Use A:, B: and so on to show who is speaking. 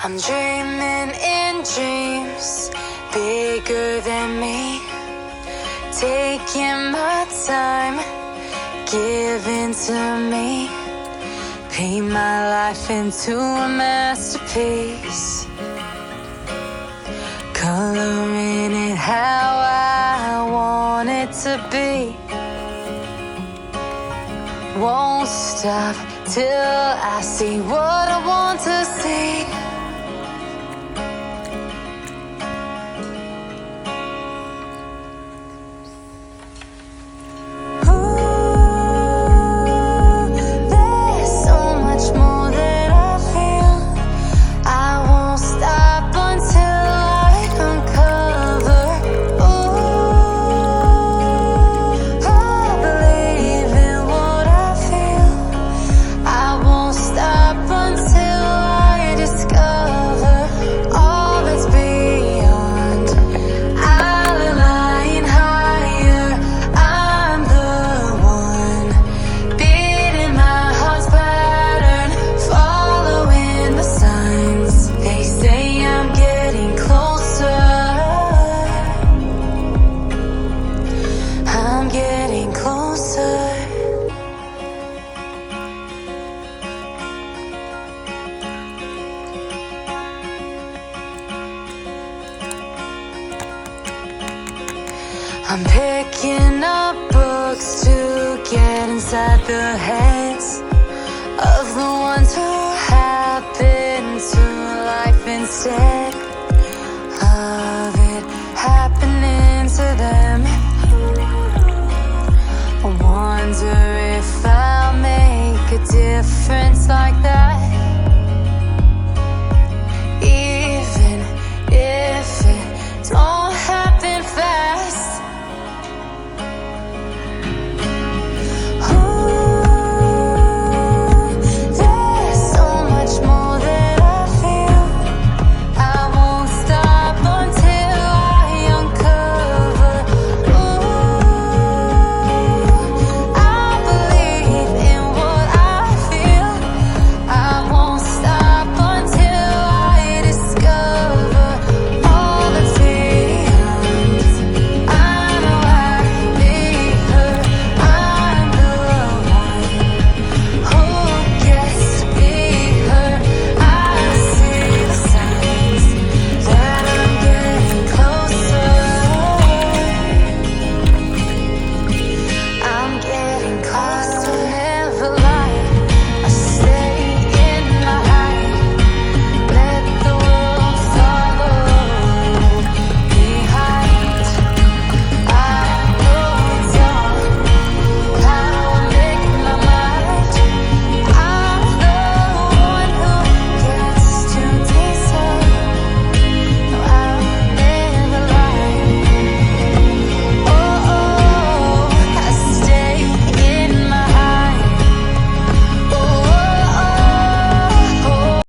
A: I'm dreaming in dreams bigger than me, taking my time, giving to me, paint my life into a masterpiece, coloring it how I want it to be. Won't stop till I see what I want to see. I'm picking up books to get inside the heads of the ones who happen to life instead of it happening to them. I wonder if I'll make a difference